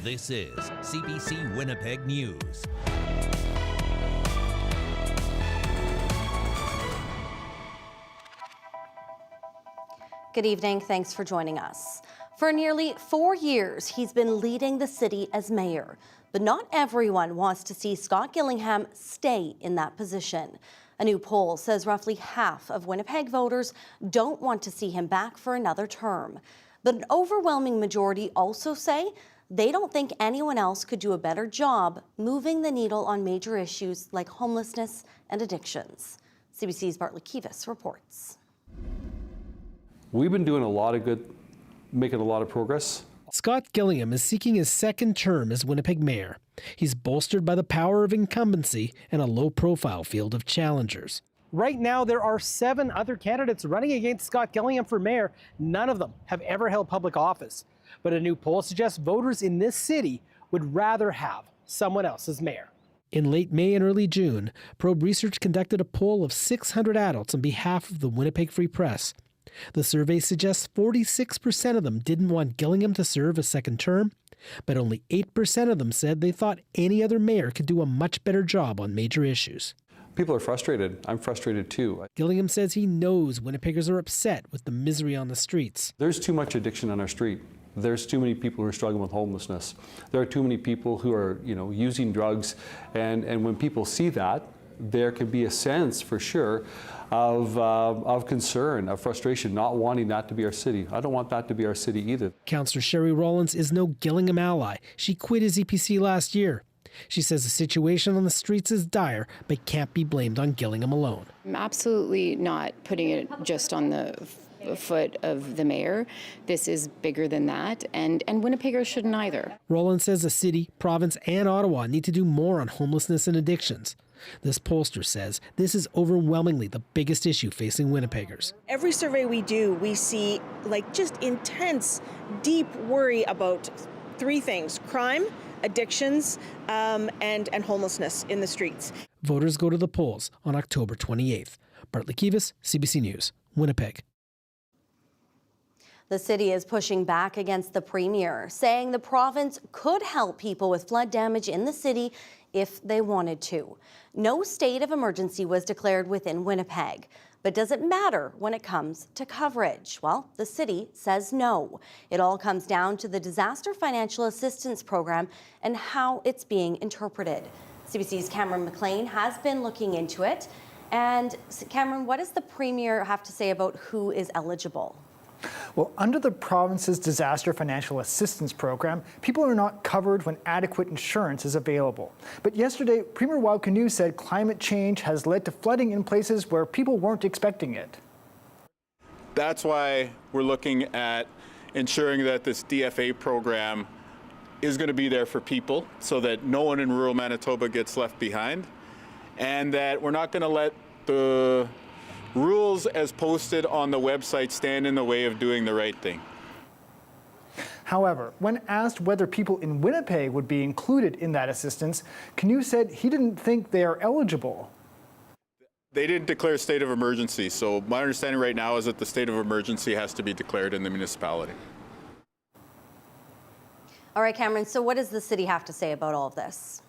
This is CBC Winnipeg News. Good evening. Thanks for joining us. For nearly 4 years, he's been leading the city as mayor. But not everyone wants to see Scott Gillingham stay in that position. A new poll says roughly half of Winnipeg voters don't want to see him back for another term. But an overwhelming majority also say they don't think anyone else could do a better job moving the needle on major issues like homelessness and addictions. CBC's Bartlett Kivas reports. We've been doing a lot of good, making a lot of progress. Scott Gillingham is seeking his second term as Winnipeg mayor. He's bolstered by the power of incumbency and a low-profile field of challengers. Right now, there are 7 other candidates running against Scott Gillingham for mayor. None of them have ever held public office. But a new poll suggests voters in this city would rather have someone else as mayor. In late May and early June, Probe Research conducted a poll of 600 adults on behalf of the Winnipeg Free Press. The survey suggests 46% of them didn't want Gillingham to serve a second term, but only 8% of them said they thought any other mayor could do a much better job on major issues. People are frustrated. I'm frustrated too. Gillingham says he knows Winnipeggers are upset with the misery on the streets. There's too much addiction on our street. There's too many people who are struggling with homelessness. There are too many people who are, using drugs, and when people see that, there can be a sense, for sure, of concern, of frustration, not wanting that to be our city. I don't want that to be our city either. Councillor Sherry Rollins is no Gillingham ally. She quit his EPC last year. She says the situation on the streets is dire, but can't be blamed on Gillingham alone. I'm absolutely not putting it just on the foot of the mayor. This is bigger than that, and Winnipeggers shouldn't either. Rollins says the city, province, and Ottawa need to do more on homelessness and addictions. This pollster says this is overwhelmingly the biggest issue facing Winnipeggers. Every survey we do, we see just intense, deep worry about 3 things: crime, addictions, and homelessness in the streets. Voters go to the polls on October 28th. Bartlett Kivas, CBC News, Winnipeg. The city is pushing back against the premier, saying the province could help people with flood damage in the city if they wanted to. No state of emergency was declared within Winnipeg. But does it matter when it comes to coverage? Well, the city says no. It all comes down to the Disaster Financial Assistance Program and how it's being interpreted. CBC's Cameron McLean has been looking into it. And Cameron, what does the premier have to say about who is eligible? Well, under the province's Disaster Financial Assistance Program, people are not covered when adequate insurance is available. But yesterday, Premier Wildcanoe said climate change has led to flooding in places where people weren't expecting it. That's why we're looking at ensuring that this DFA program is going to be there for people so that no one in rural Manitoba gets left behind, and that we're not going to let the rules as posted on the website stand in the way of doing the right thing. However, when asked whether people in Winnipeg would be included in that assistance, Canoe said he didn't think they are eligible. They didn't declare a state of emergency, so my understanding right now is that the state of emergency has to be declared in the municipality. All right, Cameron, so what does the city have to say about all of this?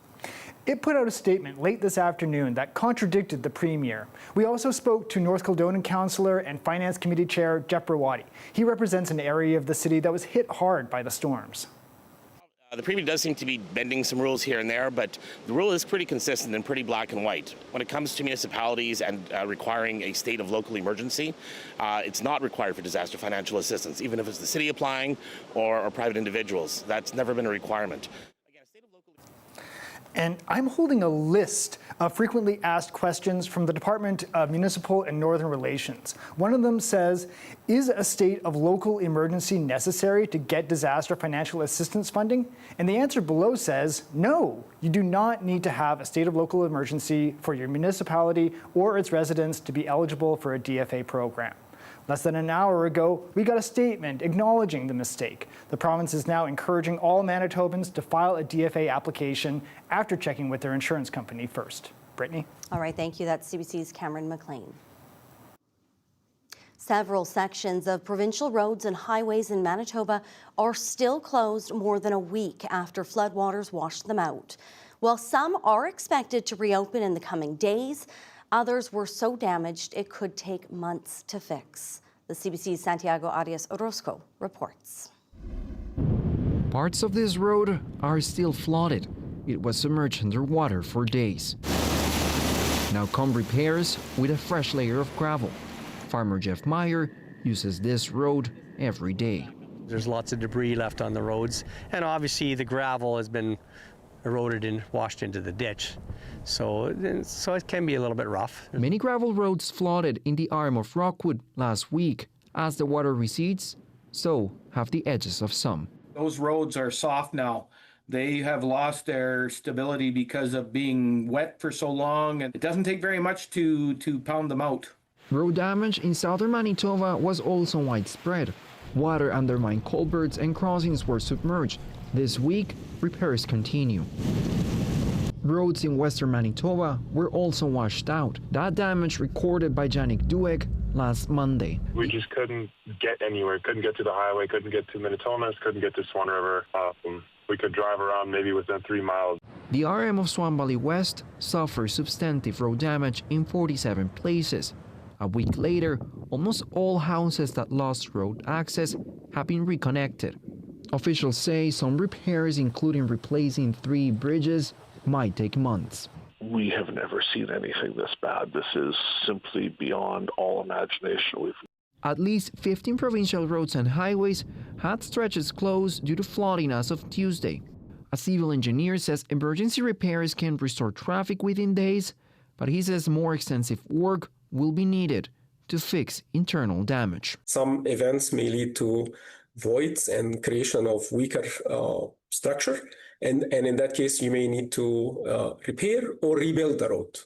It put out a statement late this afternoon that contradicted the premier. We also spoke to North Kildonan councillor and Finance Committee Chair Jeff Brawadi. He represents an area of the city that was hit hard by the storms. The premier does seem to be bending some rules here and there, but the rule is pretty consistent and pretty black and white. When it comes to municipalities and requiring a state of local emergency, it's not required for disaster financial assistance, even if it's the city applying or private individuals. That's never been a requirement. And I'm holding a list of frequently asked questions from the Department of Municipal and Northern Relations. One of them says, is a state of local emergency necessary to get disaster financial assistance funding? And the answer below says, no, you do not need to have a state of local emergency for your municipality or its residents to be eligible for a DFA program. Less than an hour ago, we got a statement acknowledging the mistake. The province is now encouraging all Manitobans to file a DFA application after checking with their insurance company first. Brittany? All right, thank you. That's CBC's Cameron McLean. Several sections of provincial roads and highways in Manitoba are still closed more than a week after floodwaters washed them out. While some are expected to reopen in the coming days, others were so damaged it could take months to fix. The CBC's Santiago Arias Orozco reports. Parts of this road are still flooded. It was submerged underwater for days. Now come repairs with a fresh layer of gravel. Farmer Jeff Meyer uses this road every day. There's lots of debris left on the roads, and obviously the gravel has been eroded and washed into the ditch. So it can be a little bit rough. Many gravel roads flooded in the arm of Rockwood last week. As the water recedes, so have the edges of some. Those roads are soft now. They have lost their stability because of being wet for so long, and it doesn't take very much to pound them out. Road damage in southern Manitoba was also widespread. Water undermined culverts and crossings were submerged. This week, repairs continue. Roads in western Manitoba were also washed out. That damage recorded by Janik Duek last Monday. We just couldn't get anywhere, couldn't get to the highway, couldn't get to Minitonas, couldn't get to Swan River. We could drive around maybe within 3 miles. The RM of Swan Valley West suffered substantive road damage in 47 places. A week later, almost all houses that lost road access have been reconnected. Officials say some repairs, including replacing 3 bridges, might take months. We have never seen anything this bad. This is simply beyond all imagination. At least 15 provincial roads and highways had stretches closed due to flooding as of Tuesday. A civil engineer says emergency repairs can restore traffic within days, but he says more extensive work will be needed to fix internal damage. Some events may lead to voids and creation of weaker structure, and in that case you may need to repair or rebuild the road.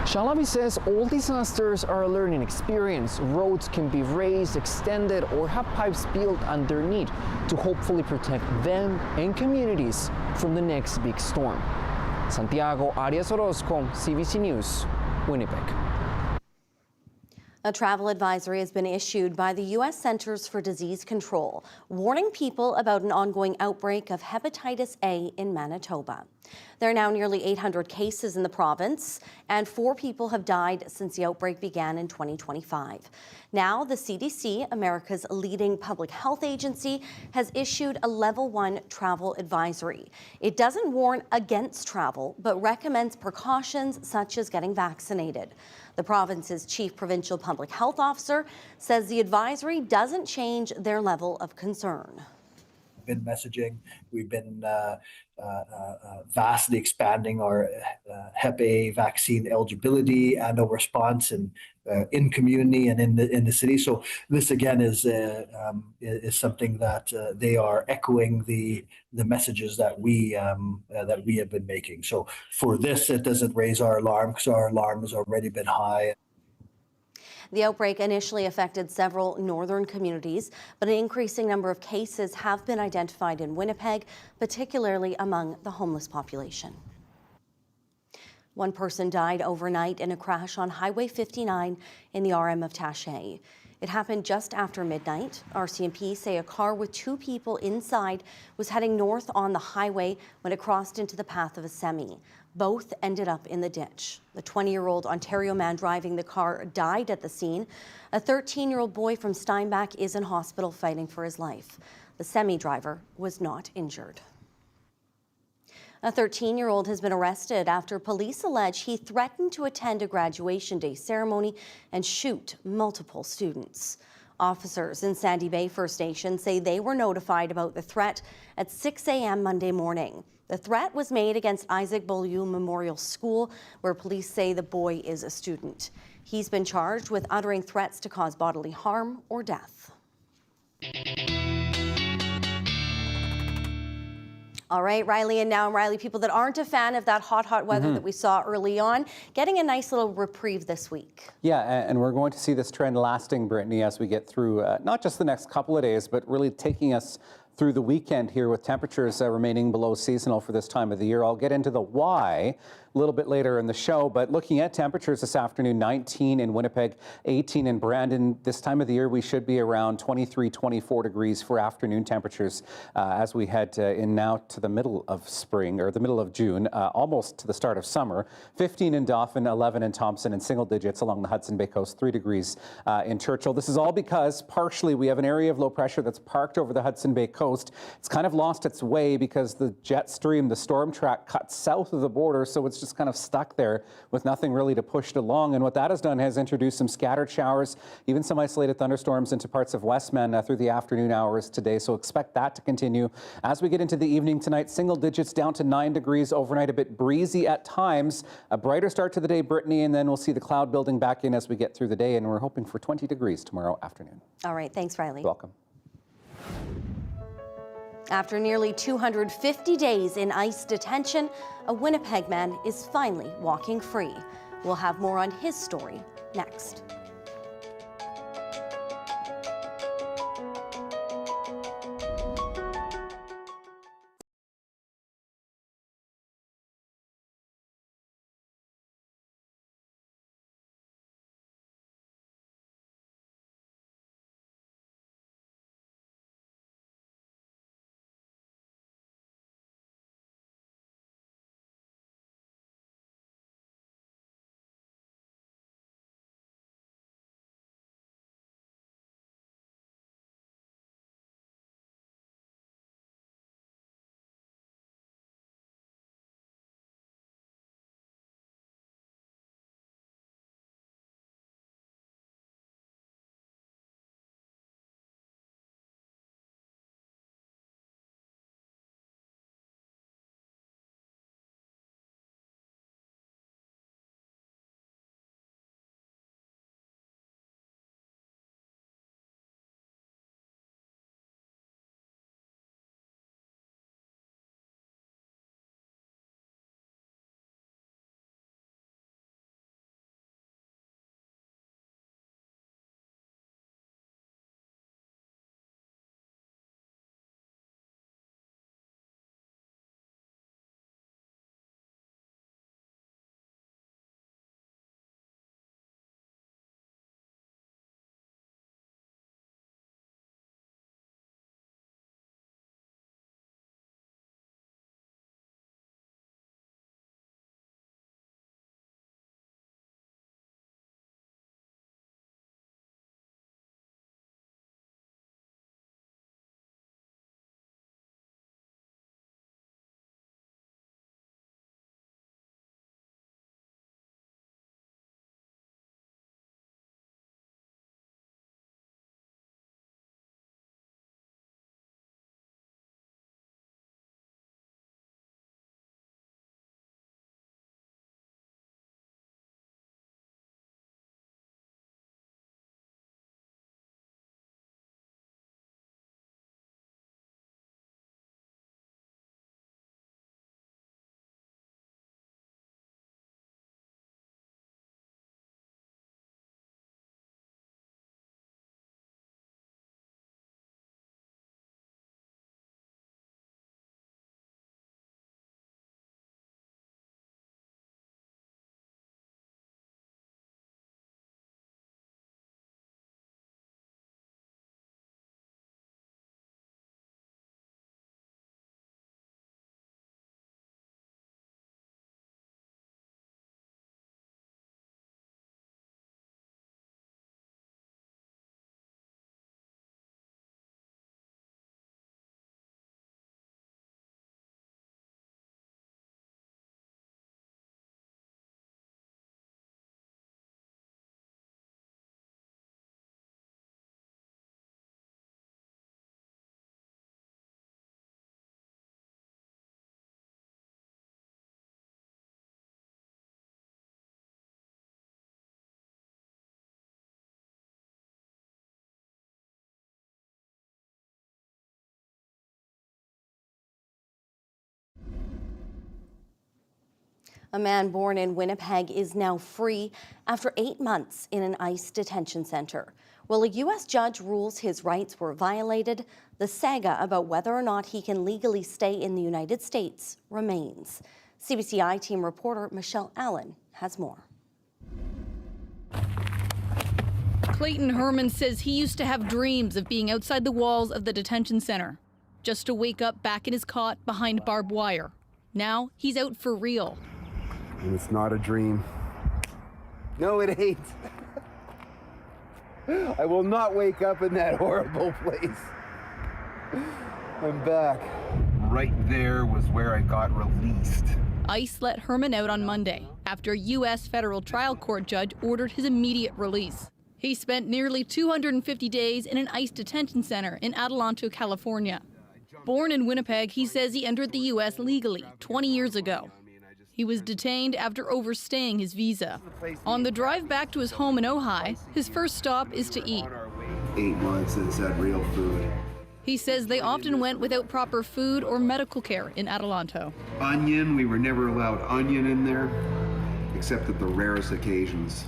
Shalabi says all disasters are a learning experience. Roads can be raised, extended, or have pipes built underneath to hopefully protect them and communities from the next big storm. Santiago Arias Orozco, CBC News, Winnipeg. A travel advisory has been issued by the U.S. Centers for Disease Control, warning people about an ongoing outbreak of hepatitis A in Manitoba. There are now nearly 800 cases in the province, and 4 people have died since the outbreak began in 2025. Now, the CDC, America's leading public health agency, has issued a Level 1 travel advisory. It doesn't warn against travel, but recommends precautions such as getting vaccinated. The province's chief provincial public health officer says the advisory doesn't change their level of concern. Been messaging. We've been vastly expanding our Hep A vaccine eligibility and our response in community and in the city. So this again is something that they are echoing the messages that we have been making. So for this, it doesn't raise our alarm because our alarm has already been high. The outbreak initially affected several northern communities, but an increasing number of cases have been identified in Winnipeg, particularly among the homeless population. One person died overnight in a crash on Highway 59 in the RM of Taché. It happened just after midnight. RCMP say a car with 2 people inside was heading north on the highway when it crossed into the path of a semi. Both ended up in the ditch. The 20-year-old Ontario man driving the car died at the scene. A 13-year-old boy from Steinbach is in hospital fighting for his life. The semi driver was not injured. A 13-year-old has been arrested after police allege he threatened to attend a graduation day ceremony and shoot multiple students. Officers in Sandy Bay First Nation say they were notified about the threat at 6 a.m. Monday morning. The threat was made against Isaac Beaulieu Memorial School, where police say the boy is a student. He's been charged with uttering threats to cause bodily harm or death. All right, Riley, and now, Riley, people that aren't a fan of that hot weather that we saw early on, getting a nice little reprieve this week. Yeah, and we're going to see this trend lasting, Brittany, as we get through not just the next couple of days, but really taking us through the weekend here with temperatures remaining below seasonal for this time of the year. I'll get into the why a little bit later in the show, but looking at temperatures this afternoon, 19 in Winnipeg, 18 in Brandon. This time of the year, we should be around 23, 24 degrees for afternoon temperatures as we head in now to the middle of spring, or the middle of June, almost to the start of summer. 15 in Dauphin, 11 in Thompson, and single digits along the Hudson Bay coast, 3 degrees in Churchill. This is all because partially we have an area of low pressure that's parked over the Hudson Bay coast. It's kind of lost its way because the jet stream, the storm track, cuts south of the border, so it's just kind of stuck there with nothing really to push it along. And what that has done has introduced some scattered showers, even some isolated thunderstorms into parts of Westman through the afternoon hours today. So expect that to continue. As we get into the evening tonight, single digits down to 9 degrees overnight, a bit breezy at times. A brighter start to the day, Brittany, and then we'll see the cloud building back in as we get through the day. And we're hoping for 20 degrees tomorrow afternoon. All right. Thanks, Riley. You're welcome. After nearly 250 days in ICE detention, a Winnipeg man is finally walking free. We'll have more on his story next. A man born in Winnipeg is now free after 8 months in an ICE detention center. While a U.S. judge rules his rights were violated, The saga about whether or not he can legally stay in the United States remains. CBC I-Team reporter Michelle Allen has more. Clayton Herman says he used to have dreams of being outside the walls of the detention center, just to wake up back in his cot behind barbed wire. Now he's out for real. And it's not a dream. No, it ain't. I will not wake up in that horrible place. I'm back. Right there was where I got released. ICE let Herman out on Monday after a U.S. federal trial court judge ordered his immediate release. He spent nearly 250 days in an ICE detention center in Adelanto, California. Born in Winnipeg, he says he entered the U.S. legally 20 years ago. He was detained after overstaying his visa. On the drive back to his home in Ojai, his first stop is to eat. 8 months since that real food. He says they often went without proper food or medical care in Adelanto. Onion, we were never allowed onion in there, except at the rarest occasions.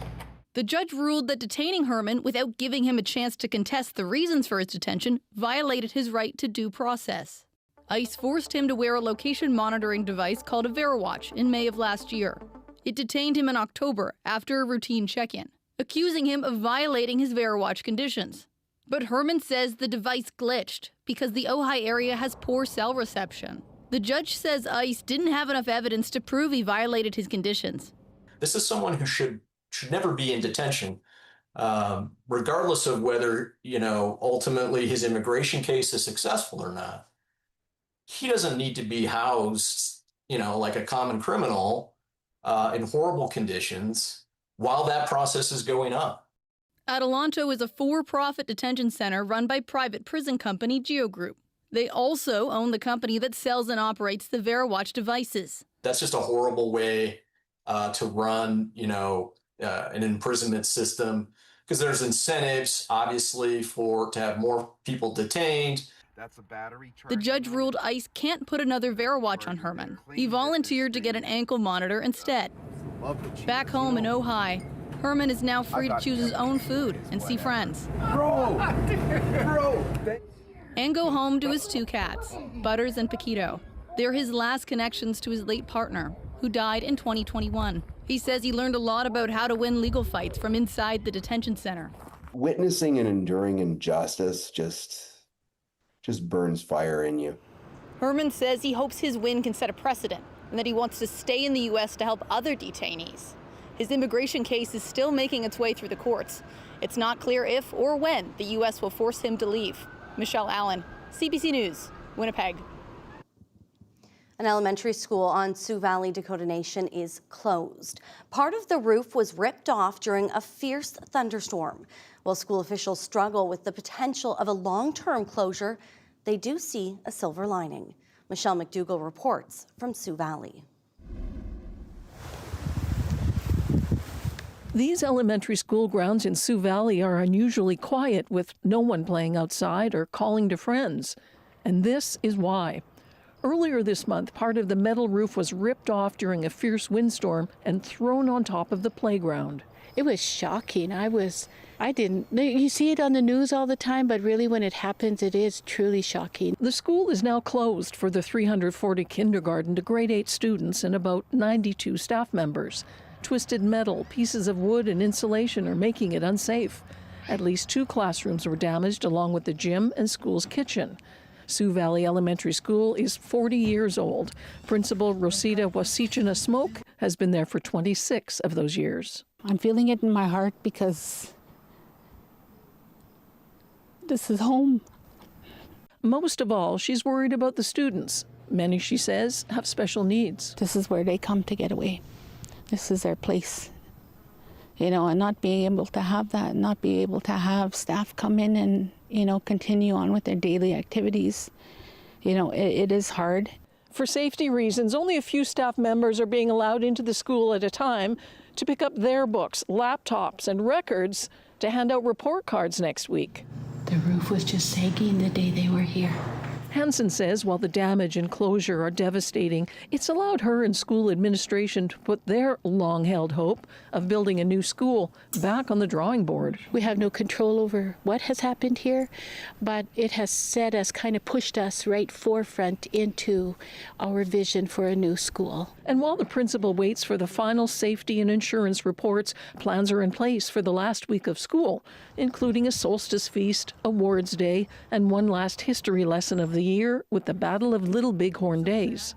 The judge ruled that detaining Herman without giving him a chance to contest the reasons for his detention violated his right to due process. ICE forced him to wear a location monitoring device called a VeriWatch in May of last year. It detained him in October after a routine check-in, accusing him of violating his VeriWatch conditions. But Herman says the device glitched because the Ojai area has poor cell reception. The judge says ICE didn't have enough evidence to prove he violated his conditions. This is someone who should never be in detention, regardless of whether, ultimately his immigration case is successful or not. He doesn't need to be housed, like a common criminal in horrible conditions while that process is going on. Adelanto is a for-profit detention center run by private prison company Geo Group. They also own the company that sells and operates the VeriWatch devices. That's just a horrible way to run, an imprisonment system, because there's incentives, obviously, to have more people detained. That's a battery charge. The judge ruled ICE can't put another VeriWatch on Herman. He volunteered to get an ankle monitor instead. Back home in Ojai, Herman is now free to choose his own food and see friends. Bro! And go home to his 2 cats, Butters and Paquito. They're his last connections to his late partner, who died in 2021. He says he learned a lot about how to win legal fights from inside the detention center. Witnessing and enduring injustice just burns fire in you. Herman says he hopes his win can set a precedent and that he wants to stay in the U.S. to help other detainees. His immigration case is still making its way through the courts. It's not clear if or when the U.S. will force him to leave. Michelle Allen, CBC News, Winnipeg. An elementary school on Sioux Valley, Dakota Nation is closed. Part of the roof was ripped off during a fierce thunderstorm. While school officials struggle with the potential of a long-term closure, they do see a silver lining. Michelle McDougall reports from Sioux Valley. These elementary school grounds in Sioux Valley are unusually quiet, with no one playing outside or calling to friends. And this is why. Earlier this month, part of the metal roof was ripped off during a fierce windstorm and thrown on top of the playground. It was shocking. You see it on the news all the time, but really when it happens, it is truly shocking. The school is now closed for the 340 kindergarten to grade 8 students and about 92 staff members. Twisted metal, pieces of wood, and insulation are making it unsafe. At least 2 classrooms were damaged, along with the gym and school's kitchen. Sioux Valley Elementary School is 40 years old. Principal Rosita Wasichana Smoke has been there for 26 of those years. I'm feeling it in my heart because this is home. Most of all, she's worried about the students. Many, she says, have special needs. This is where they come to get away. This is their place. And not being able to have that, not be able to have staff come in and, continue on with their daily activities. It is hard. For safety reasons, only a few staff members are being allowed into the school at a time to pick up their books, laptops, and records to hand out report cards next week. The roof was just sagging the day they were here. Hansen says while the damage and closure are devastating, it's allowed her and school administration to put their long-held hope of building a new school back on the drawing board. We have no control over what has happened here, but it has set us, kind of pushed us right forefront into our vision for a new school. And while the principal waits for the final safety and insurance reports, plans are in place for the last week of school, including a solstice feast, awards day, and one last history lesson of the year with the Battle of Little Bighorn Days.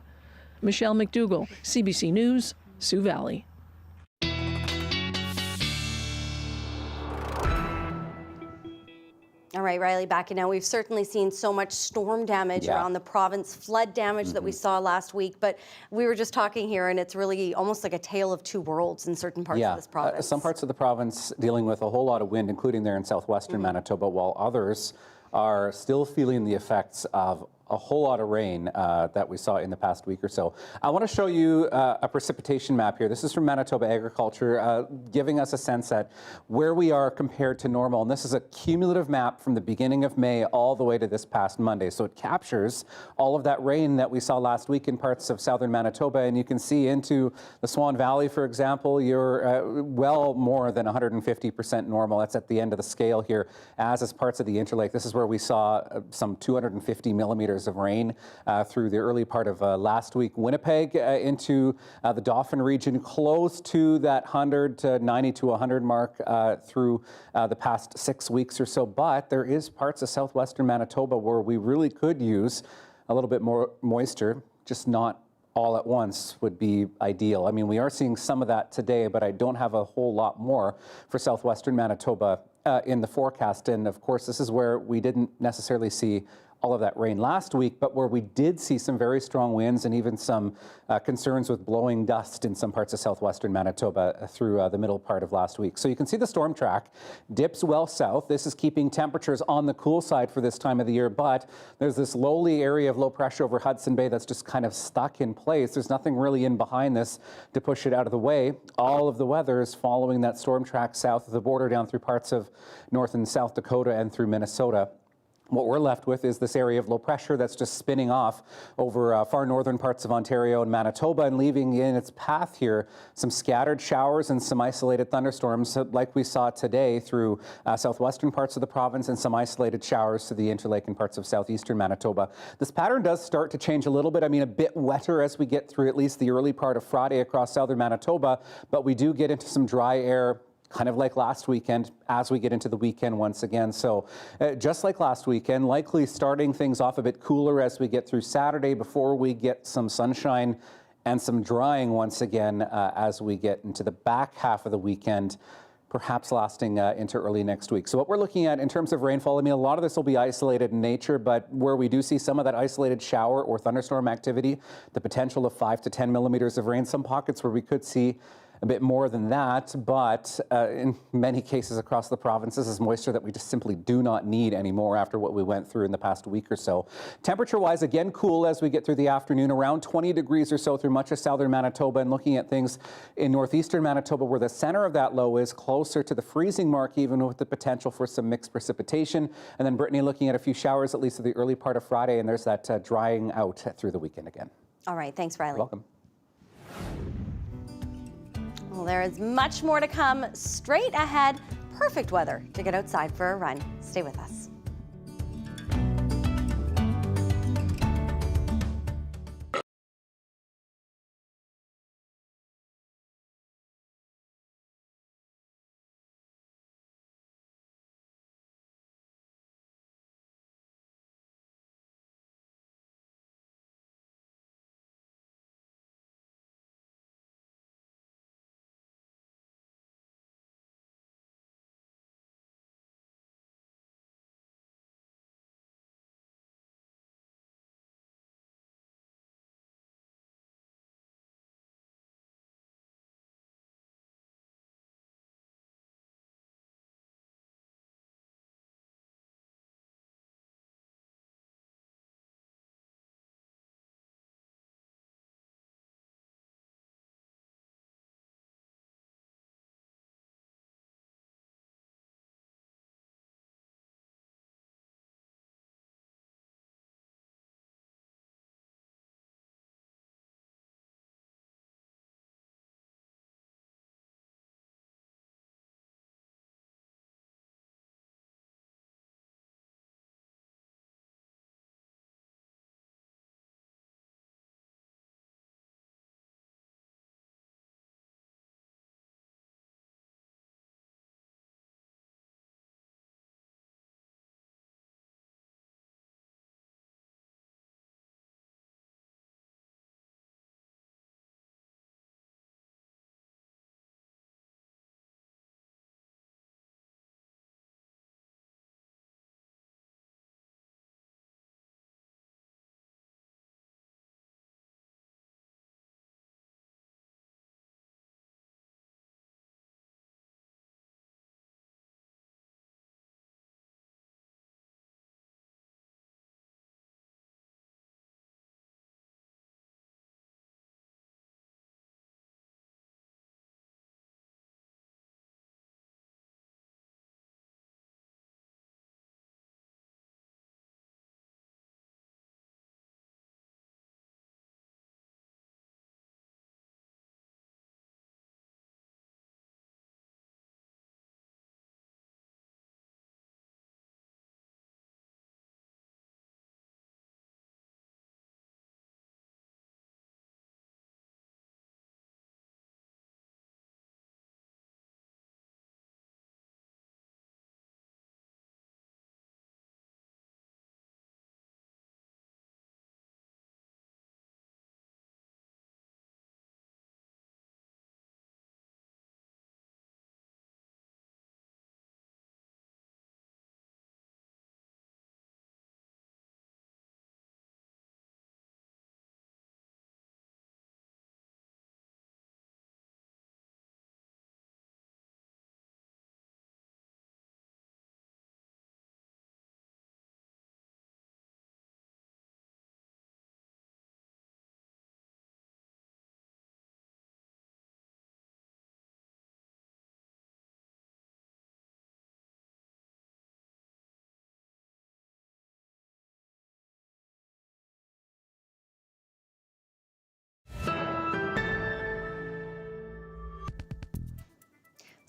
Michelle McDougall, CBC News, Sioux Valley. All right, Riley, back in now. We've certainly seen so much storm damage around the province, flood damage that we saw last week, but we were just talking here and it's really almost like a tale of two worlds in certain parts of this province. Some parts of the province dealing with a whole lot of wind, including there in southwestern Manitoba, while others are still feeling the effects of a whole lot of rain that we saw in the past week or so. I want to show you a precipitation map here. This is from Manitoba Agriculture, giving us a sense at where we are compared to normal. And this is a cumulative map from the beginning of May all the way to this past Monday. So it captures all of that rain that we saw last week in parts of southern Manitoba. And you can see into the Swan Valley, for example, you're well more than 150% normal. That's at the end of the scale here, as is parts of the Interlake. This is where we saw some 250 millimeters of rain through the early part of last week. Winnipeg into the Dauphin region, close to that 90 to 100 mark through the past 6 weeks or so. But there is parts of southwestern Manitoba where we really could use a little bit more moisture, just not all at once would be ideal. I mean, we are seeing some of that today, but I don't have a whole lot more for southwestern Manitoba in the forecast. And of course, this is where we didn't necessarily see all of that rain last week, but where we did see some very strong winds and even some concerns with blowing dust in some parts of southwestern Manitoba through the middle part of last week. So you can see the storm track dips well south. This is keeping temperatures on the cool side for this time of the year, but there's this lowly area of low pressure over Hudson Bay that's just kind of stuck in place. There's nothing really in behind this to push it out of the way. All of the weather is following that storm track south of the border down through parts of North and South Dakota and through Minnesota. What we're left with is this area of low pressure that's just spinning off over far northern parts of Ontario and Manitoba and leaving in its path here some scattered showers and some isolated thunderstorms like we saw today through southwestern parts of the province and some isolated showers to the Interlake and parts of southeastern Manitoba. This pattern does start to change a little bit. I mean, a bit wetter as we get through at least the early part of Friday across southern Manitoba, but we do get into some dry air kind of like last weekend as we get into the weekend once again. So just like last weekend, likely starting things off a bit cooler as we get through Saturday before we get some sunshine and some drying once again as we get into the back half of the weekend, perhaps lasting into early next week. So what we're looking at in terms of rainfall, I mean, a lot of this will be isolated in nature, but where we do see some of that isolated shower or thunderstorm activity, the potential of 5 to 10 millimeters of rain, some pockets where we could see a bit more than that, but in many cases across the province, this is moisture that we just simply do not need anymore after what we went through in the past week or so. Temperature-wise, again, cool as we get through the afternoon, around 20 degrees or so through much of southern Manitoba, and looking at things in northeastern Manitoba where the center of that low is closer to the freezing mark, even with the potential for some mixed precipitation. And then Brittany looking at a few showers, at least at the early part of Friday, and there's that drying out through the weekend again. All right, thanks, Riley. You're welcome. Well, there is much more to come straight ahead. Perfect weather to get outside for a run. Stay with us.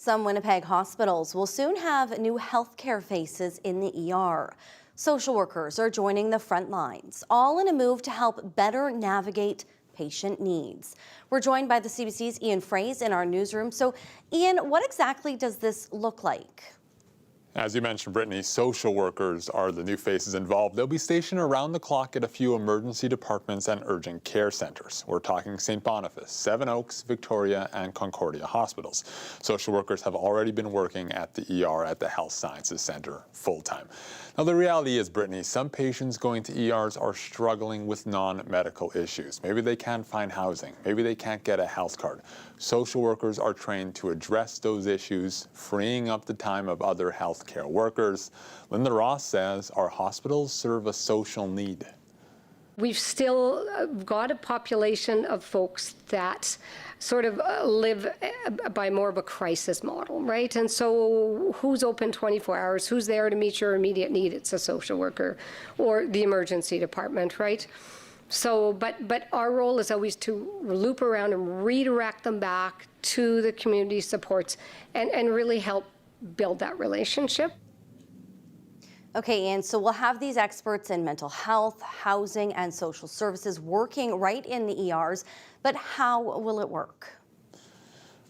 Some Winnipeg hospitals will soon have new healthcare faces in the ER. Social workers are joining the front lines, all in a move to help better navigate patient needs. We're joined by the CBC's Ian Fraze in our newsroom. So, Ian, what exactly does this look like? As you mentioned, Brittany, social workers are the new faces involved. They'll be stationed around the clock at a few emergency departments and urgent care centres. We're talking St. Boniface, Seven Oaks, Victoria, and Concordia hospitals. Social workers have already been working at the ER at the Health Sciences Centre full-time. Now, the reality is, Brittany, some patients going to ERs are struggling with non-medical issues. Maybe they can't find housing. Maybe they can't get a health card. Social workers are trained to address those issues, freeing up the time of other healthcare workers. Linda Ross says our hospitals serve a social need. We've still got a population of folks that sort of live by more of a crisis model, right? And so who's open 24 hours? Who's there to meet your immediate need? It's a social worker or the emergency department, right? So, but our role is always to loop around and redirect them back to the community supports and really help build that relationship. Okay, and so we'll have these experts in mental health, housing, and social services working right in the ERs, but how will it work?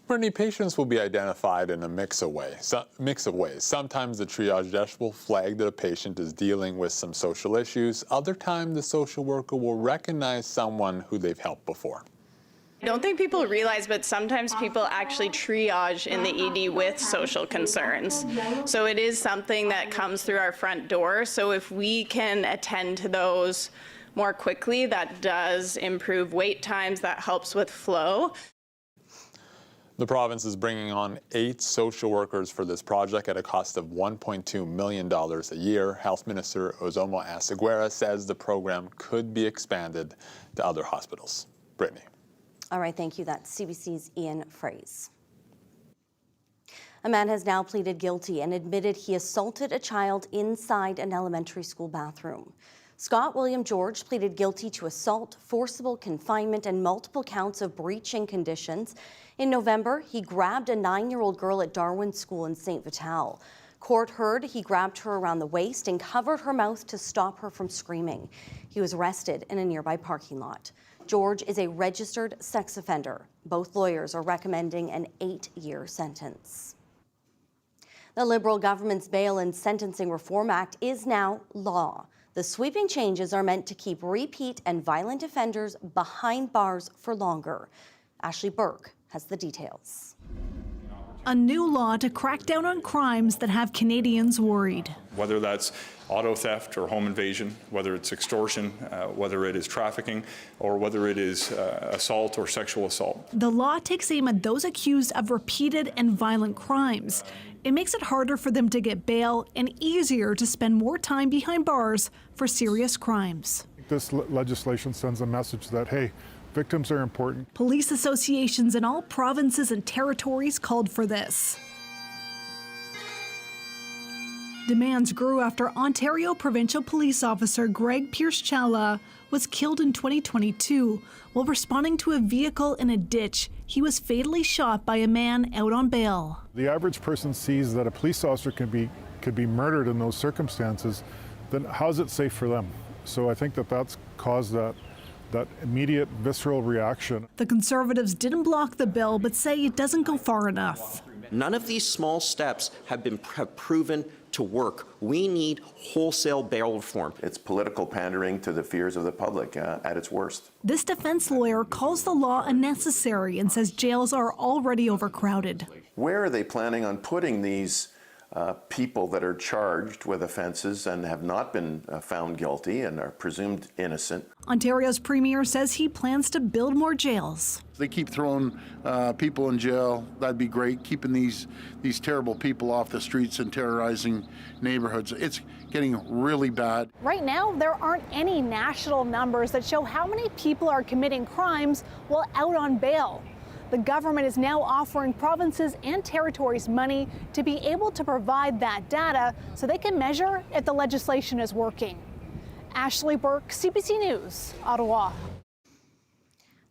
Brittany, patients will be identified in a mix of ways. Sometimes the triage desk will flag that a patient is dealing with some social issues. Other times, the social worker will recognize someone who they've helped before. I don't think people realize, but sometimes people actually triage in the ED with social concerns. So it is something that comes through our front door. So if we can attend to those more quickly, that does improve wait times, that helps with flow. The province is bringing on 8 social workers for this project at a cost of $1.2 million a year. Health Minister Ozomo Asaguera says the program could be expanded to other hospitals. Brittany. All right, thank you. That's CBC's Ian Fraze. A man has now pleaded guilty and admitted he assaulted a child inside an elementary school bathroom. Scott William George pleaded guilty to assault, forcible confinement, and multiple counts of breaching conditions. In November, he grabbed a 9-year-old girl at Darwin School in St. Vital. Court heard he grabbed her around the waist and covered her mouth to stop her from screaming. He was arrested in a nearby parking lot. George is a registered sex offender. Both lawyers are recommending an 8-year sentence. The Liberal government's Bail and Sentencing Reform Act is now law. The sweeping changes are meant to keep repeat and violent offenders behind bars for longer. Ashley Burke has the details. A new law to crack down on crimes that have Canadians worried. Whether that's auto theft or home invasion, whether it's extortion, whether it is trafficking, or whether it is assault or sexual assault. The law takes aim at those accused of repeated and violent crimes. It makes it harder for them to get bail and easier to spend more time behind bars for serious crimes. This legislation sends a message that, hey, victims are important. Police associations in all provinces and territories called for this. Demands grew after Ontario Provincial Police Officer Greg Pierce-Challa was killed in 2022 while responding to a vehicle in a ditch. He was fatally shot by a man out on bail. The average person sees that a police officer could be murdered in those circumstances, then how's it safe for them? So I think that's caused that immediate visceral reaction. The Conservatives didn't block the bill but say it doesn't go far enough. None of these small steps have proven to work. We need wholesale bail reform. It's political pandering to the fears of the public at its worst. This defense lawyer calls the law unnecessary and says jails are already overcrowded. Where are they planning on putting these people that are charged with offences and have not been found guilty and are presumed innocent? Ontario's premier says he plans to build more jails. They keep throwing people in jail. That'd be great, keeping these terrible people off the streets and terrorizing neighborhoods. It's getting really bad. Right now, there aren't any national numbers that show how many people are committing crimes while out on bail. The government is now offering provinces and territories money to be able to provide that data so they can measure if the legislation is working. Ashley Burke, CBC News, Ottawa.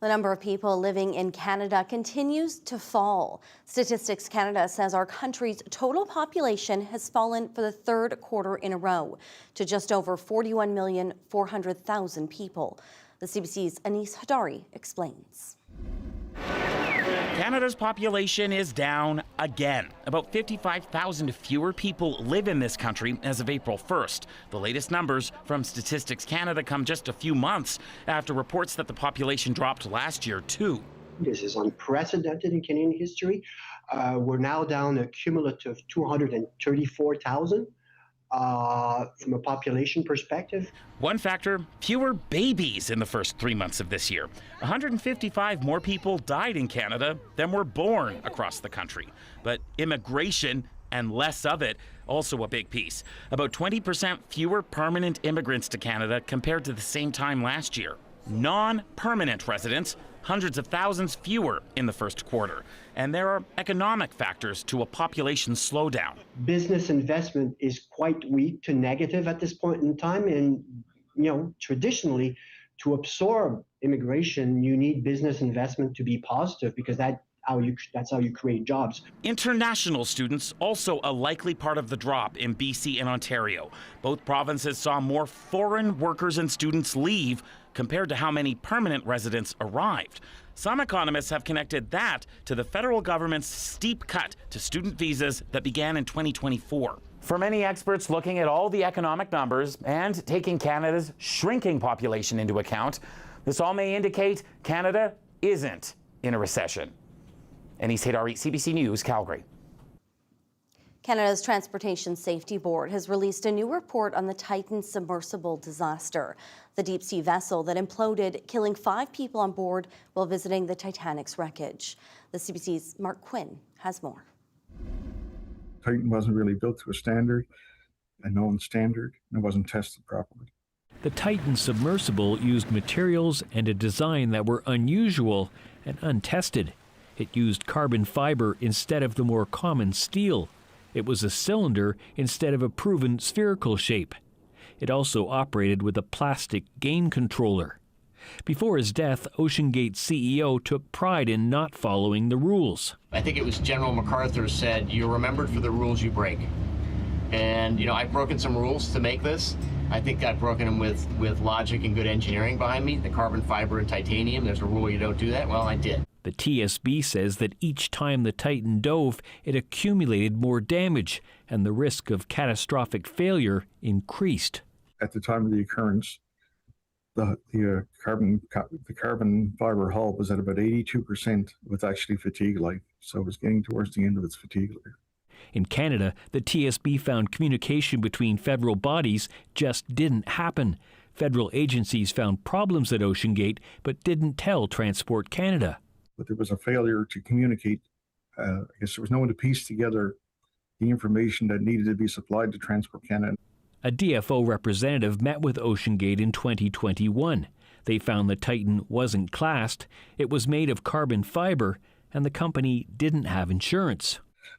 The number of people living in Canada continues to fall. Statistics Canada says our country's total population has fallen for the third quarter in a row to just over 41,400,000 people. The CBC's Anis Hadari explains. Canada's population is down again. About 55,000 fewer people live in this country as of April 1st. The latest numbers from Statistics Canada come just a few months after reports that the population dropped last year, too. This is unprecedented in Canadian history. We're now down a cumulative 234,000 from a population perspective. One factor, fewer babies in the first 3 months of this year. 155 more people died in Canada than were born across the country. But immigration and less of it, also a big piece. About 20% fewer permanent immigrants to Canada compared to the same time last year. Non-permanent residents, hundreds of thousands fewer in the first quarter. And there are economic factors to a population slowdown. Business investment is quite weak to negative at this point in time. And, traditionally, to absorb immigration, you need business investment to be positive because that's how you create jobs. International students also a likely part of the drop in BC and Ontario. Both provinces saw more foreign workers and students leave compared to how many permanent residents arrived. Some economists have connected that to the federal government's steep cut to student visas that began in 2024. For many experts looking at all the economic numbers and taking Canada's shrinking population into account, this all may indicate Canada isn't in a recession. Anis Hadari, CBC News, Calgary. Canada's Transportation Safety Board has released a new report on the Titan submersible disaster, the deep-sea vessel that imploded, killing 5 people on board while visiting the Titanic's wreckage. The CBC's Mark Quinn has more. Titan wasn't really built to a standard, a known standard, and it wasn't tested properly. The Titan submersible used materials and a design that were unusual and untested. It used carbon fiber instead of the more common steel. It was a cylinder instead of a proven spherical shape. It also operated with a plastic game controller. Before his death, OceanGate's CEO took pride in not following the rules. I think it was General MacArthur said, "You're remembered for the rules you break." And, I've broken some rules to make this. I think I've broken them with logic and good engineering behind me. The carbon fiber and titanium, there's a rule you don't do that. Well, I did. The TSB says that each time the Titan dove, it accumulated more damage, and the risk of catastrophic failure increased. At the time of the occurrence, the carbon fiber hull was at about 82% with actually fatigue life, so it was getting towards the end of its fatigue life. In Canada, the TSB found communication between federal bodies just didn't happen. Federal agencies found problems at OceanGate, but didn't tell Transport Canada. But there was a failure to communicate. I guess there was no one to piece together the information that needed to be supplied to Transport Canada. A DFO representative met with OceanGate in 2021. They found the Titan wasn't classed, it was made of carbon fiber, and the company didn't have insurance.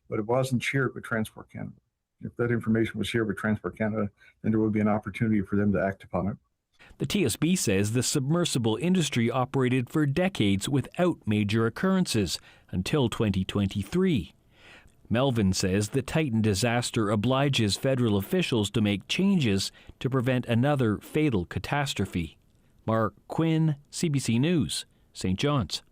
But it wasn't shared with Transport Canada. If that information was shared with Transport Canada, then there would be an opportunity for them to act upon it. The TSB says the submersible industry operated for decades without major occurrences until 2023. Melvin says the Titan disaster obliges federal officials to make changes to prevent another fatal catastrophe. Mark Quinn, CBC News, St. John's.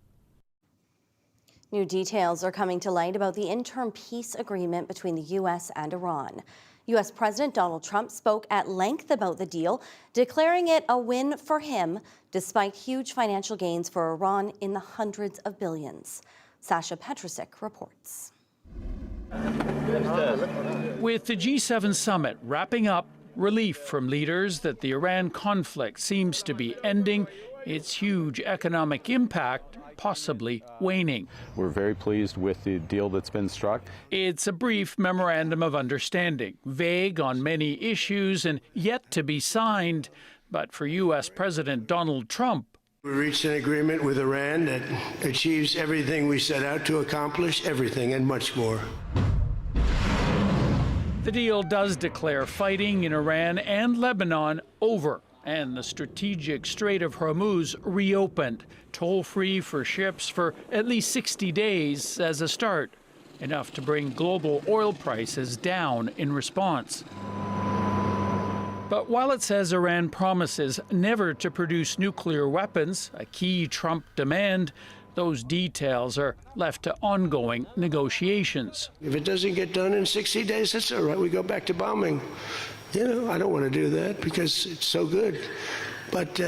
New details are coming to light about the interim peace agreement between the U.S. and Iran. U.S. President Donald Trump spoke at length about the deal, declaring it a win for him, despite huge financial gains for Iran in the hundreds of billions. Sasha Petrusik reports. With the G7 summit wrapping up, relief from leaders that the Iran conflict seems to be ending, its huge economic impact possibly waning. We're very pleased with the deal that's been struck. It's a brief memorandum of understanding, vague on many issues and yet to be signed. But for U.S. President Donald Trump, we reached an agreement with Iran that achieves everything we set out to accomplish, everything and much more. The deal does declare fighting in Iran and Lebanon over and the strategic Strait of Hormuz reopened, toll-free for ships for at least 60 days as a start, enough to bring global oil prices down in response. But while it says Iran promises never to produce nuclear weapons, a key Trump demand, those details are left to ongoing negotiations. If it doesn't get done in 60 days, that's all right. We go back to bombing. You know, I don't want to do that because it's so good. But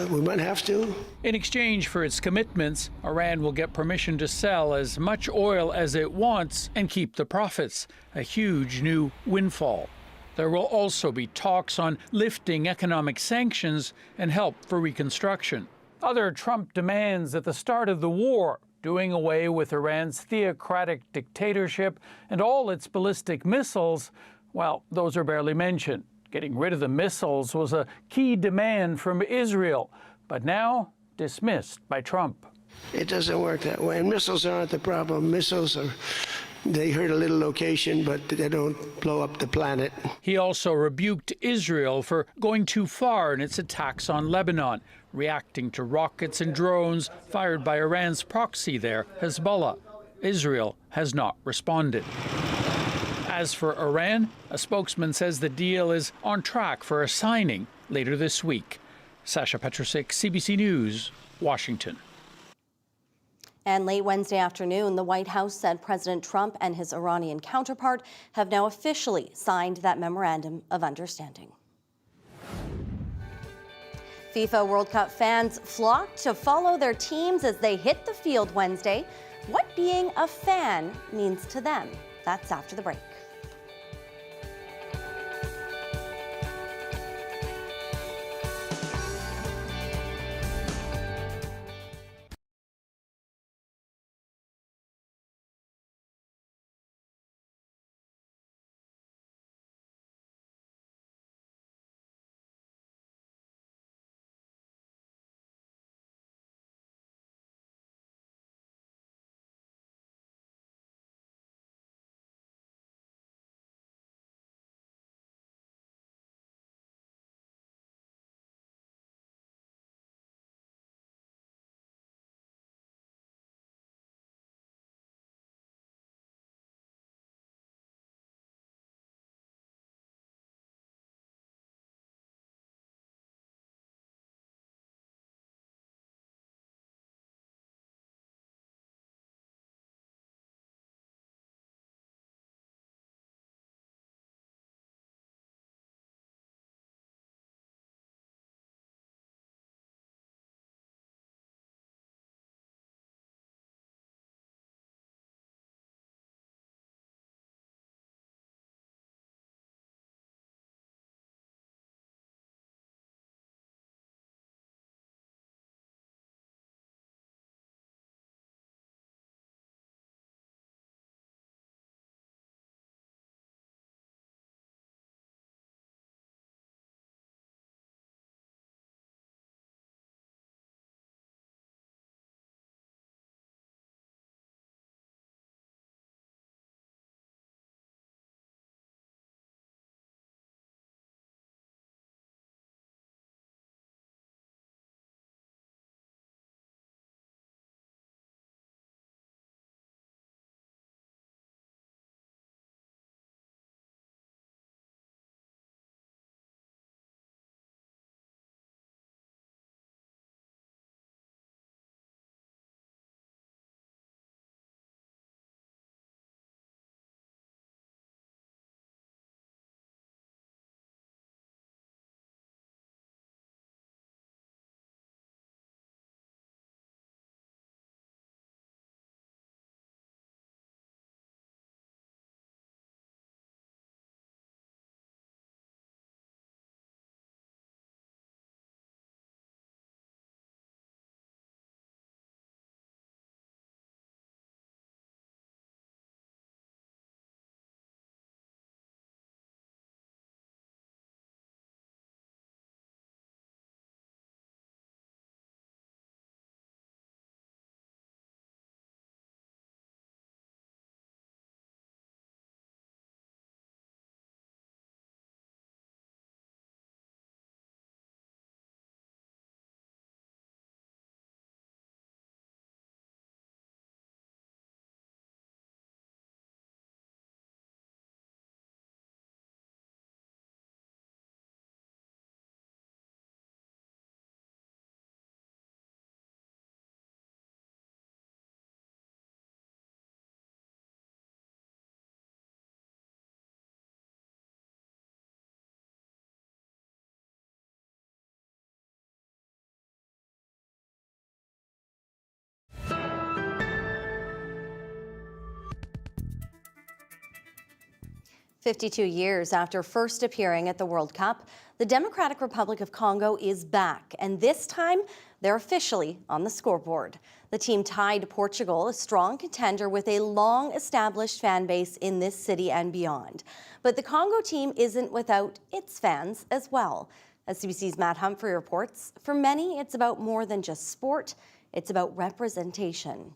we might have to. In exchange for its commitments, Iran will get permission to sell as much oil as it wants and keep the profits, a huge new windfall. There will also be talks on lifting economic sanctions and help for reconstruction. Other Trump demands at the start of the war, doing away with Iran's theocratic dictatorship and all its ballistic missiles, well, those are barely mentioned. Getting rid of the missiles was a key demand from Israel, but now dismissed by Trump. It doesn't work that way. And missiles aren't the problem. Missiles are, they hurt a little location, but they don't blow up the planet. He also rebuked Israel for going too far in its attacks on Lebanon, reacting to rockets and drones fired by Iran's proxy there, Hezbollah. Israel has not responded. As for Iran, a spokesman says the deal is on track for a signing later this week. Sasha Petrusik, CBC News, Washington. And late Wednesday afternoon, the White House said President Trump and his Iranian counterpart have now officially signed that memorandum of understanding. FIFA World Cup fans flocked to follow their teams as they hit the field Wednesday. What being a fan means to them. That's after the break. 52 years after first appearing at the World Cup, the Democratic Republic of Congo is back, and this time they're officially on the scoreboard. The team tied Portugal, a strong contender with a long-established fan base in this city and beyond. But the Congo team isn't without its fans as well. As CBC's Matt Humphrey reports, for many it's about more than just sport, it's about representation.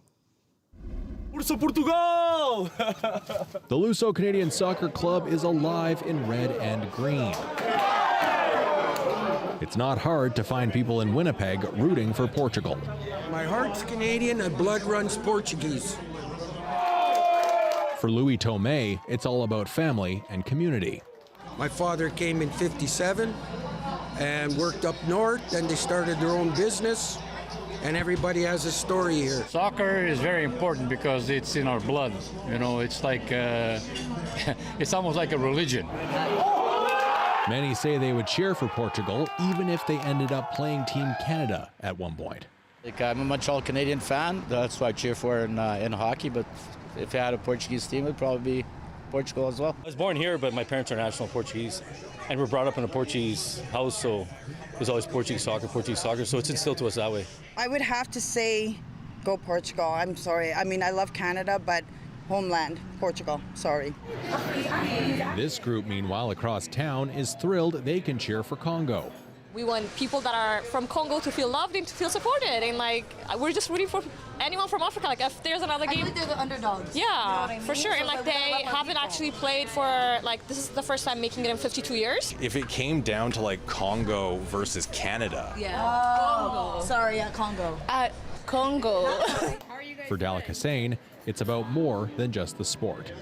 Força Portugal! The Luso-Canadian Soccer Club is alive in red and green. It's not hard to find people in Winnipeg rooting for Portugal. My heart's Canadian and blood runs Portuguese. For Louis Tomei, it's all about family and community. My father came in '57 and worked up north, then they started their own business, and everybody has a story here. Soccer is very important because it's in our blood. You know, it's like, it's almost like a religion. Many say they would cheer for Portugal even if they ended up playing Team Canada at one point. Like, I'm a Montreal Canadian fan. That's what I cheer for in hockey. But if I had a Portuguese team, it would probably be Portugal as well. I was born here, but my parents are national Portuguese. And we're brought up in a Portuguese house, so there's always Portuguese soccer. So it's instilled to us that way. I would have to say go Portugal. I'm sorry. I mean, I love Canada, but homeland, Portugal. Sorry. This group, meanwhile, across town is thrilled they can cheer for Congo. We want people that are from Congo to feel loved and to feel supported, and like we're just rooting for anyone from Africa. Like if there's another game, I think they're the underdogs. Yeah, you know what I mean? for sure. So and like they haven't actually played for like this is the first time making it in 52 years. If it came down to like Congo versus Canada. Yeah. Congo. Sorry, Congo. Congo. For Dalek Hussein, it's about more than just the sport.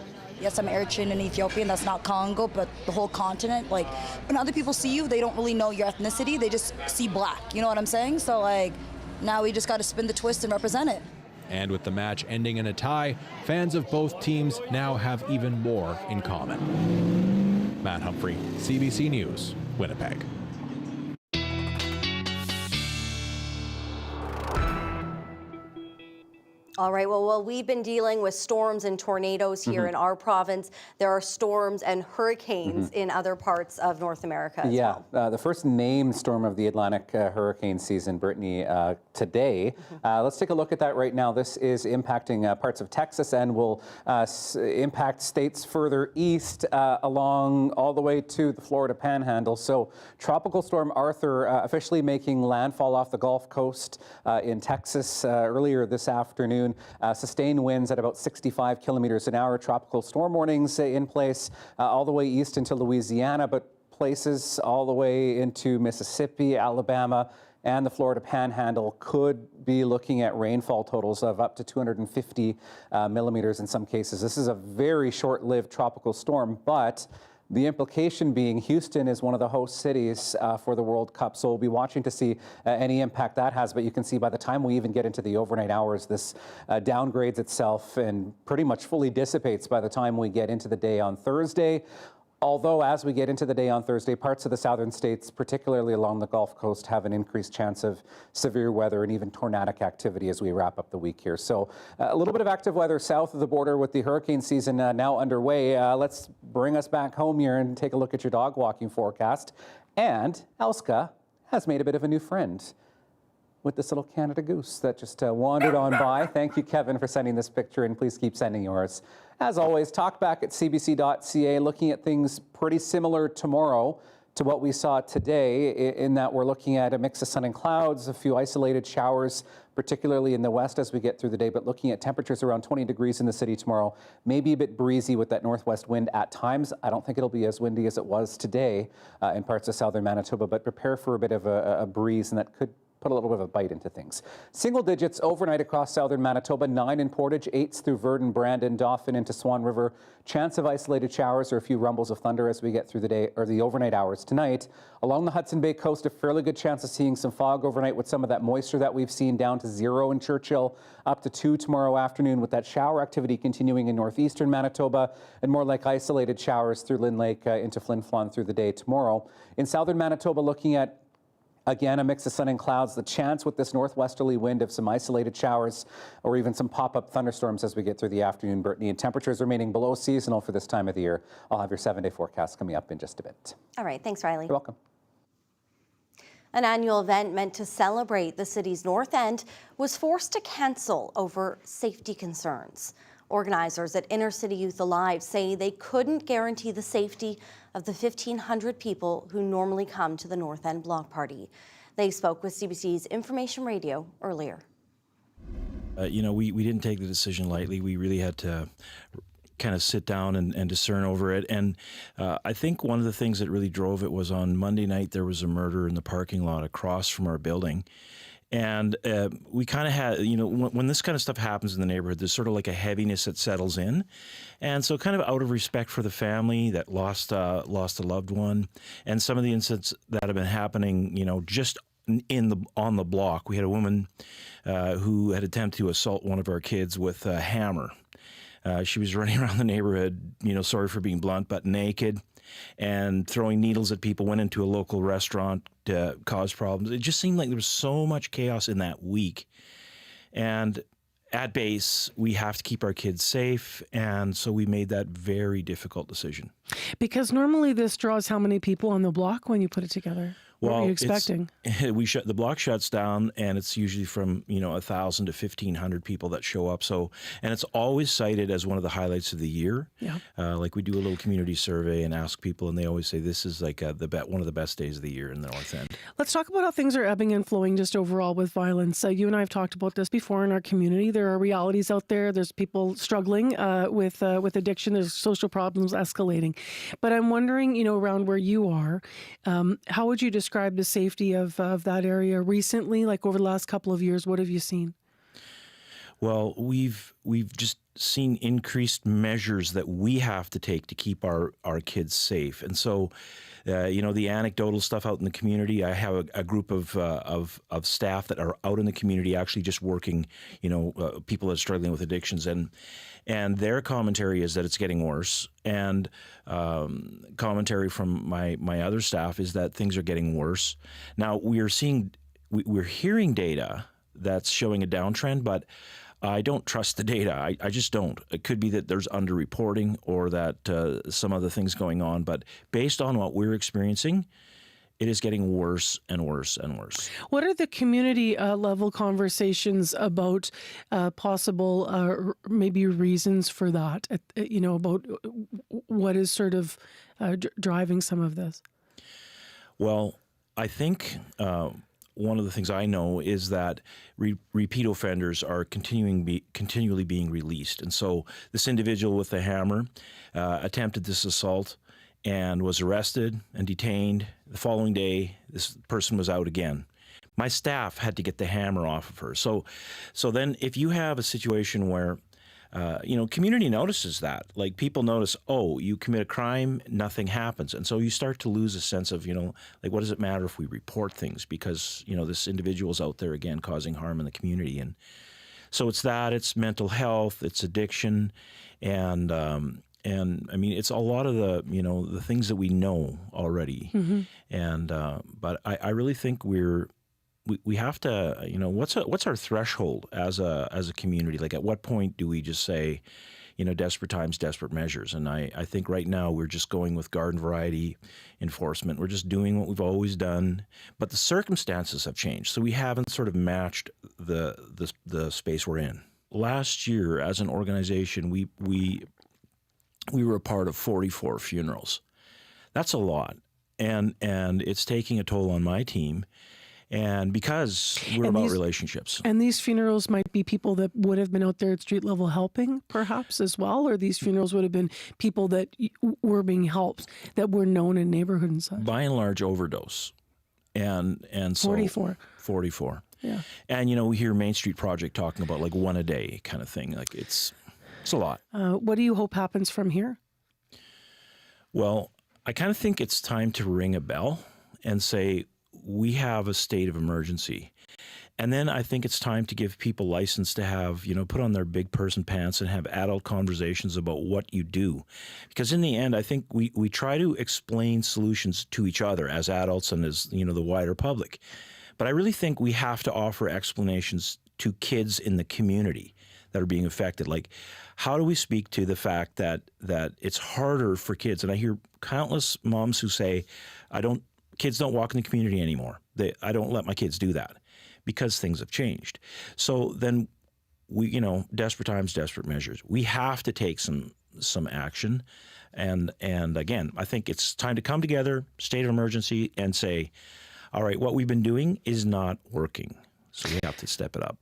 Yes, I'm Eritrean and Ethiopian. That's not Congo, but the whole continent. Like, when other people see you, they don't really know your ethnicity. They just see black. You know what I'm saying? So, like, now we just got to spin the twist and represent it. And with the match ending in a tie, fans of both teams now have even more in common. Matt Humphrey, CBC News, Winnipeg. All right, well, we've been dealing with storms and tornadoes here in our province. There are storms and hurricanes in other parts of North America as well. The first named storm of the Atlantic hurricane season, Brittany, today. Let's take a look at that right now. This is impacting parts of Texas and will impact states further east along all the way to the Florida Panhandle. So Tropical Storm Arthur officially making landfall off the Gulf Coast in Texas earlier this afternoon. Sustained winds at about 65 kilometers an hour. Tropical storm warnings in place all the way east into Louisiana, but places all the way into Mississippi, Alabama, and the Florida Panhandle could be looking at rainfall totals of up to 250 millimeters in some cases. This is a very short-lived tropical storm, but the implication being Houston is one of the host cities for the World Cup, so we'll be watching to see any impact that has. But you can see by the time we even get into the overnight hours, this downgrades itself and pretty much fully dissipates by the time we get into the day on Thursday. Although as we get into the day on Thursday, parts of the southern states, particularly along the Gulf Coast, have an increased chance of severe weather and even tornadic activity as we wrap up the week here. So a little bit of active weather south of the border with the hurricane season now underway. Let's bring us back home here and take a look at your dog walking forecast. And Elska has made a bit of a new friend with this little Canada goose that just wandered on by. Thank you, Kevin, for sending this picture, and please keep sending yours. As always, talk back at cbc.ca, looking at things pretty similar tomorrow to what we saw today, in that we're looking at a mix of sun and clouds, a few isolated showers, particularly in the west as we get through the day, but looking at temperatures around 20 degrees in the city tomorrow, maybe a bit breezy with that northwest wind at times. I don't think it'll be as windy as it was today in parts of southern Manitoba, but prepare for a bit of a breeze, and that could put a little bit of a bite into things. Single digits overnight across southern Manitoba, 9 in Portage, 8s through Verdon, Brandon, Dauphin into Swan River. Chance of isolated showers or a few rumbles of thunder as we get through the day or the overnight hours tonight. Along the Hudson Bay coast, a fairly good chance of seeing some fog overnight with some of that moisture that we've seen down to 0 in Churchill, up to 2 tomorrow afternoon, with that shower activity continuing in northeastern Manitoba and more like isolated showers through Lynn Lake into Flin Flon through the day tomorrow. In southern Manitoba, looking at Again, a mix of sun and clouds. The chance with this northwesterly wind of some isolated showers or even some pop-up thunderstorms as we get through the afternoon, Brittany. And temperatures remaining below seasonal for this time of the year. I'll have your 7-day forecast coming up in just a bit. All right. Thanks, Riley. You're welcome. An annual event meant to celebrate the city's North End was forced to cancel over safety concerns. Organizers at Inner City Youth Alive say they couldn't guarantee the safety of the 1,500 people who normally come to the North End block party. They spoke with CBC's Information Radio earlier. We didn't take the decision lightly. We really had to kind of sit down and discern over it. And I think one of the things that really drove it was on Monday night, there was a murder in the parking lot across from our building. And we kind of had, when this kind of stuff happens in the neighborhood, there's sort of like a heaviness that settles in. And so kind of out of respect for the family that lost a loved one and some of the incidents that have been happening, just on the block. We had a woman who had attempted to assault one of our kids with a hammer. She was running around the neighborhood, sorry for being blunt, but naked and throwing needles at people, went into a local restaurant to cause problems. It just seemed like there was so much chaos in that week. And at base, we have to keep our kids safe. And so we made that very difficult decision. Because normally this draws how many people on the block when you put it together? What were you expecting? The block shuts down, and it's usually from 1,000 to 1,500 people that show up. So, and it's always cited as one of the highlights of the year. Yeah. Like we do a little community survey and ask people, and they always say this is like one of the best days of the year in the North End. Let's talk about how things are ebbing and flowing just overall with violence. You and I have talked about this before in our community. There are realities out there. There's people struggling with addiction. There's social problems escalating. But I'm wondering, around where you are, how would you describe the safety of that area recently, like over the last couple of years? What have you seen? Well, we've just seen increased measures that we have to take to keep our kids safe. And so, the anecdotal stuff out in the community, I have a group of staff that are out in the community actually just working, people that are struggling with addictions. And their commentary is that it's getting worse. And commentary from my other staff is that things are getting worse. Now, we're hearing data that's showing a downtrend, but I don't trust the data. I just don't. It could be that there's underreporting or that some other things going on. But based on what we're experiencing, it is getting worse and worse and worse. What are the community level conversations about possible maybe reasons for that? About what is sort of driving some of this? Well, I think one of the things I know is that repeat offenders are continually being released. And so this individual with the hammer attempted this assault and was arrested and detained. The following day, this person was out again. My staff had to get the hammer off of her. So then if you have a situation where, community notices that, like people notice, oh, you commit a crime, nothing happens. And so you start to lose a sense of, what does it matter if we report things? Because, this individual's out there again causing harm in the community. And so it's mental health, it's addiction, and I mean, it's a lot of the things that we know already. Mm-hmm. And but I really think we have to, what's our threshold as a community? Like, at what point do we just say, desperate times, desperate measures? And I think right now we're just going with garden variety enforcement. We're just doing what we've always done, but the circumstances have changed, so we haven't sort of matched the space we're in. Last year, as an organization, we were a part of 44 funerals. That's a lot. And it's taking a toll on my team. And because we're about relationships. And these funerals might be people that would have been out there at street level helping, perhaps, as well? Or these funerals would have been people that were being helped, that were known in neighborhood and such? By and large, overdose. And so 44. Yeah. And, we hear Main Street Project talking about like one a day kind of thing. Like it's a lot. What do you hope happens from here? Well, I kind of think it's time to ring a bell and say, we have a state of emergency. And then I think it's time to give people license to have, put on their big person pants and have adult conversations about what you do. Because in the end, I think we try to explain solutions to each other as adults and as, the wider public. But I really think we have to offer explanations to kids in the community that are being affected. Like, how do we speak to the fact that it's harder for kids? And I hear countless moms who say, kids don't walk in the community anymore. I don't let my kids do that because things have changed. So then we, desperate times, desperate measures. We have to take some action. And again, I think it's time to come together, state of emergency, and say, all right, what we've been doing is not working. So we have to step it up.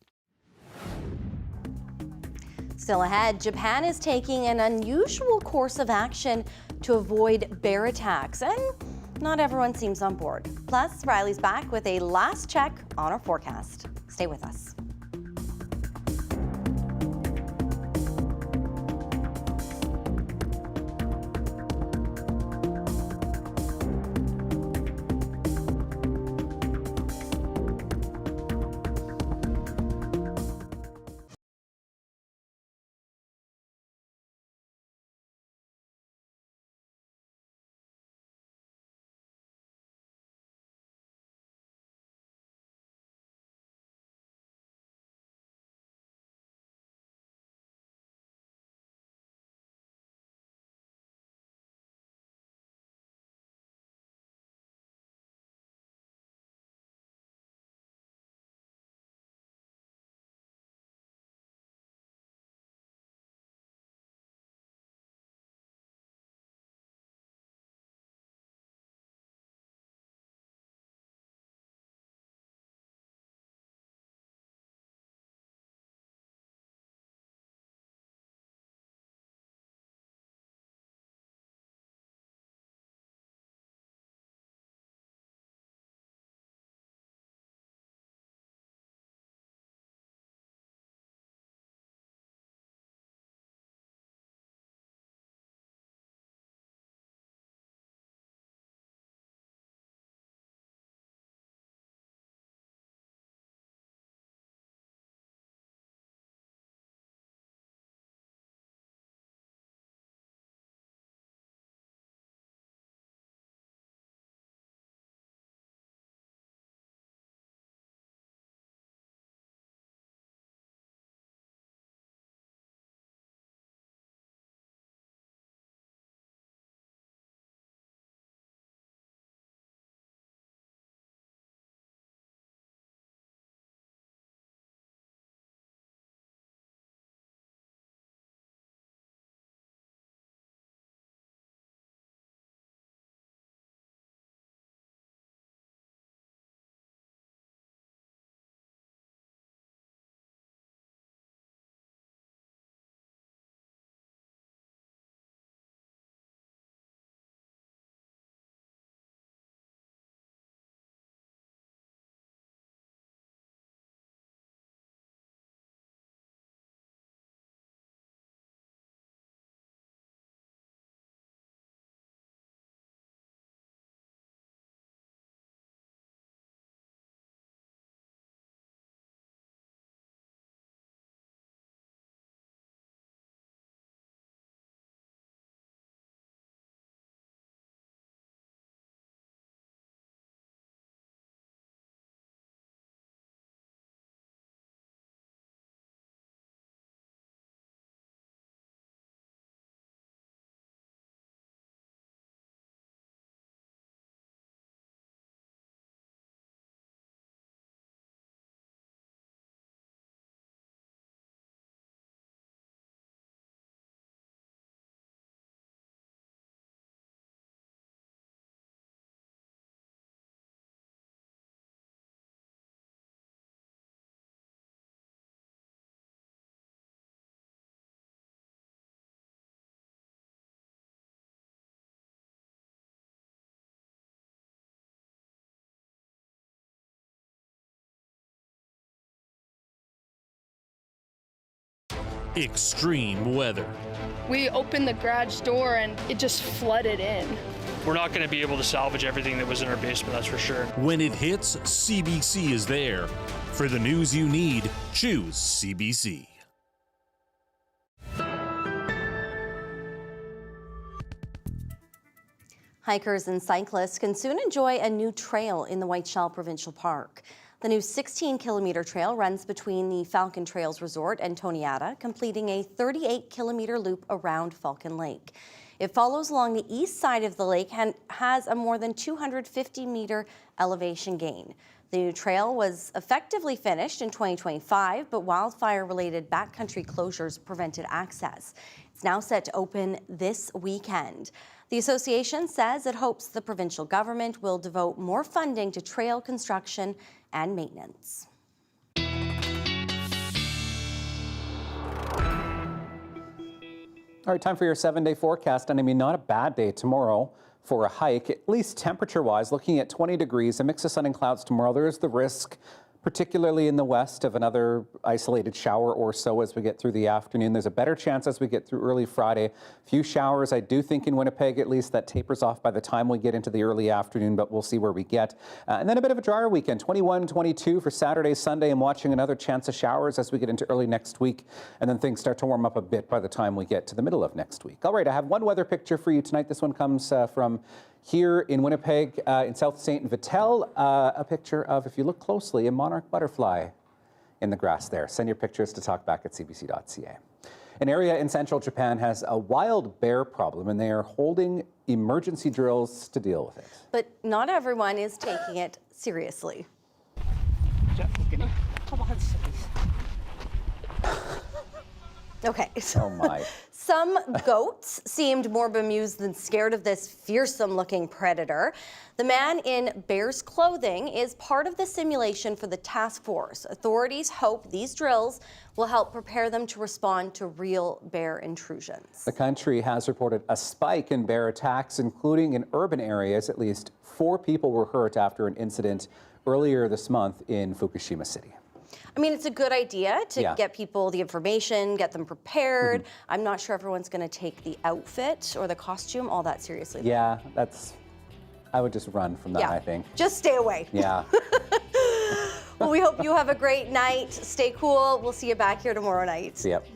Still ahead, Japan is taking an unusual course of action to avoid bear attacks, and not everyone seems on board. Plus, Riley's back with a last check on our forecast. Stay with us. Extreme weather. We opened the garage door and it just flooded in. we're not going to be able to salvage everything that was in our basement, that's for sure. When it hits, CBC is there. For the news you need, choose CBC. Hikers and cyclists can soon enjoy a new trail in the Whiteshell Provincial Park. The new 16-kilometer trail runs between the Falcon Trails Resort and Toniata, completing a 38-kilometer loop around Falcon Lake. It follows along the east side of the lake and has a more than 250-meter elevation gain. The new trail was effectively finished in 2025, but wildfire-related backcountry closures prevented access. It's now set to open this weekend. The association says it hopes the provincial government will devote more funding to trail construction and maintenance. All right, time for your 7-day forecast. And I mean, not a bad day tomorrow for a hike, at least temperature-wise, looking at 20 degrees, a mix of sun and clouds tomorrow. There is the risk, particularly in the west, of another isolated shower or so as we get through the afternoon. There's a better chance as we get through early Friday. A few showers, I do think, in Winnipeg, at least. That tapers off by the time we get into the early afternoon, but we'll see where we get. And then a bit of a drier weekend, 21, 22 for Saturday, Sunday. I'm watching another chance of showers as we get into early next week. And then things start to warm up a bit by the time we get to the middle of next week. All right, I have one weather picture for you tonight. This one comes from here in Winnipeg, in South St. Vital, a picture of, if you look closely, a monarch butterfly in the grass there. Send your pictures to talkback@cbc.ca. An area in central Japan has a wild bear problem, and they are holding emergency drills to deal with it. But not everyone is taking it seriously. Okay. Oh my. Some goats seemed more bemused than scared of this fearsome-looking predator. The man in bear's clothing is part of the simulation for the task force. Authorities hope these drills will help prepare them to respond to real bear intrusions. The country has reported a spike in bear attacks, including in urban areas. At least 4 people were hurt after an incident earlier this month in Fukushima City. I mean, it's a good idea to get people the information, get them prepared. I'm not sure everyone's going to take the outfit or the costume all that seriously. Yeah, I would just run from that, I think. Just stay away. Yeah. Well, we hope you have a great night. Stay cool. We'll see you back here tomorrow night. Yep.